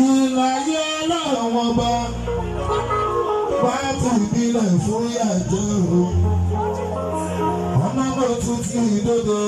ìlàyé ọlọ́wọ́n bá wá ti ìbílẹ̀ fún yàjẹ́ o ọmọ mọ̀ tún ti dòdò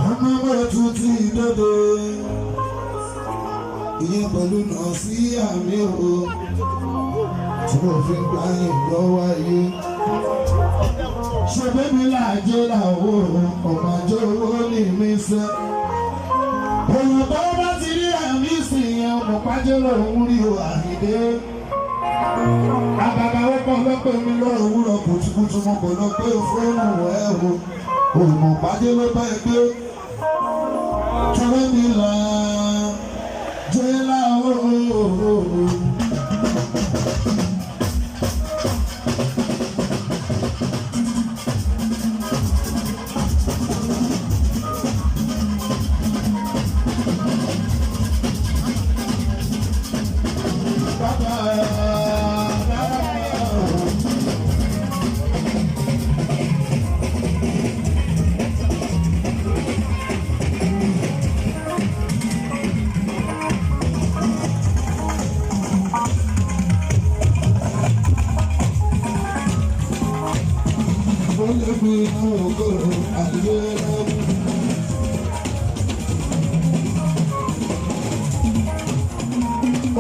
ọmọ mọ̀ tún ti dòdò ìyẹn pẹ̀lú náà sí àmì o tí mo fi ń gbá yín lọ́wọ́ ayé ṣe bébí làjẹ́ làwọ̀ ọmọ àjọ owó ní mi sẹ́ èèyàn tó bá ti rí àmì ìsìn yẹn ọmọ pàjẹ́ lọ́rùn rí o àhìndé àgàgà ó kọ́ lọ́pẹ́ mi lọ́rùn wúrọ̀ kùtùkùtù mo kò lọ pé fóònù ẹ̀ o ọmọ pàjẹ́ ló bá ẹ gbé ṣe bébí làjẹ́ làwọ̀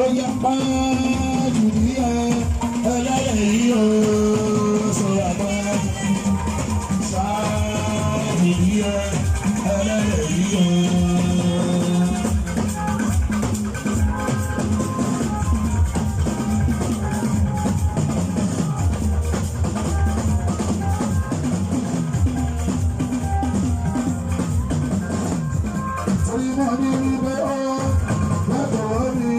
Oya pa Julia, ẹlẹ́yìí o, sọ̀rọ̀ àgbà. Sa Julia, ẹlẹ́yìí o. Torí mo ní wípé ó lọ́dọ̀ mi.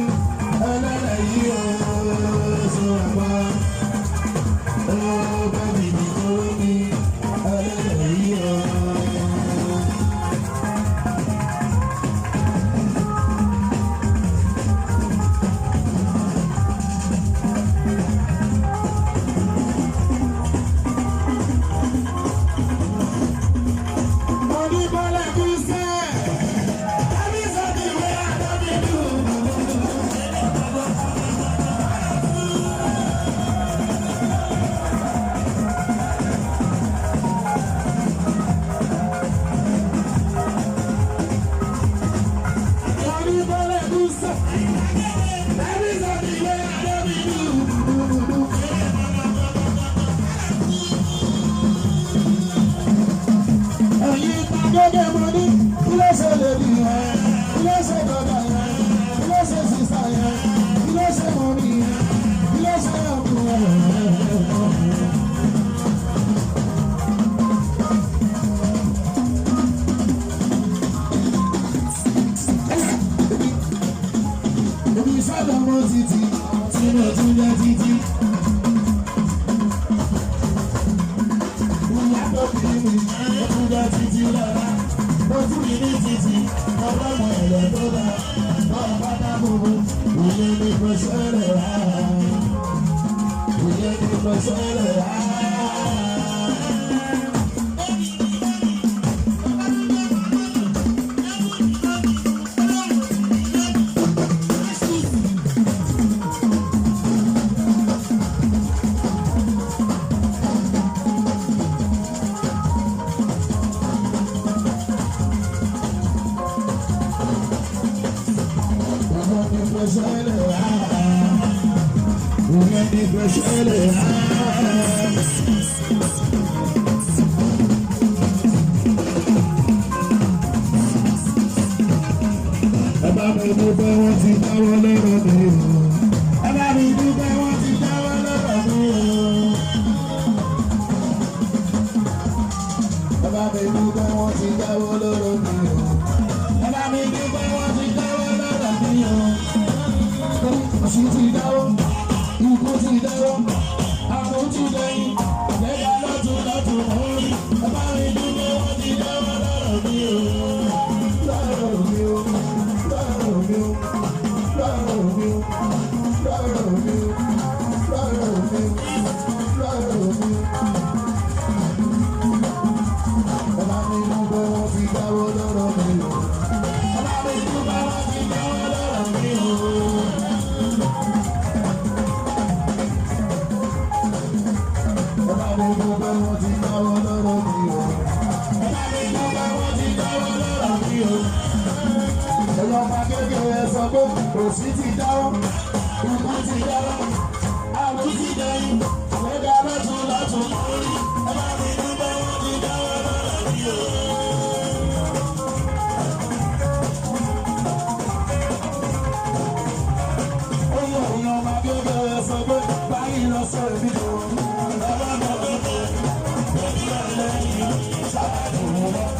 Bravo. òsì ti dáwọ́ ikú ti dáwọ́ àrùn ti dẹ̀yìn lọ́gà lọ́tún lọ́tún lórí ẹ bá mi dúpẹ́ wọ́n ti dáwọ́ lọ́rọ̀ mi o. Oyè èèyàn máa gbé sọ pé báyìí lọ sọ èmi lò ó. Bàbá mi ò gbé èmi lọ lẹ́yìn ṣáàdùn wọn.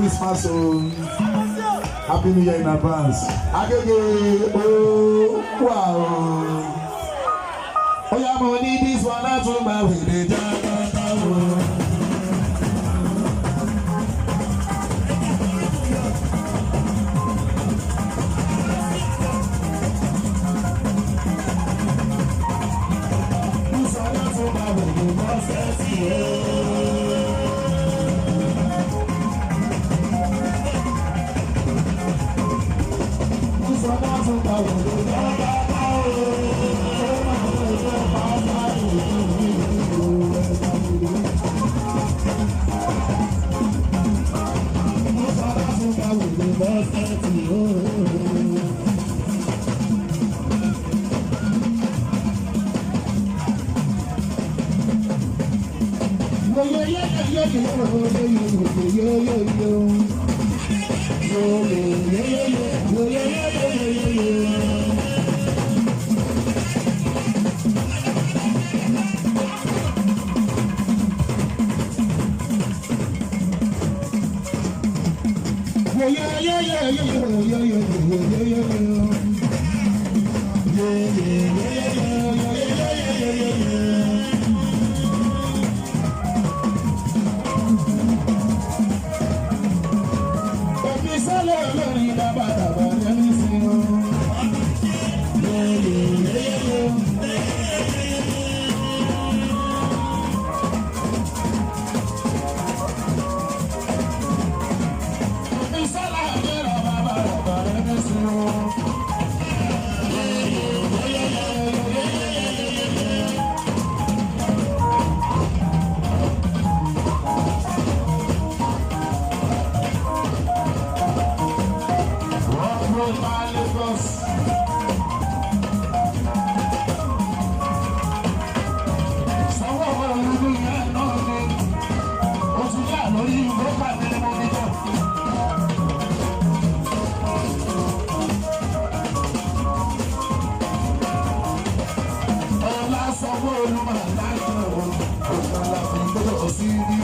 Christmas, Happy New Year in advance. Agege, oh, wow. Oh, yeah, money, this one, that's what my way, they See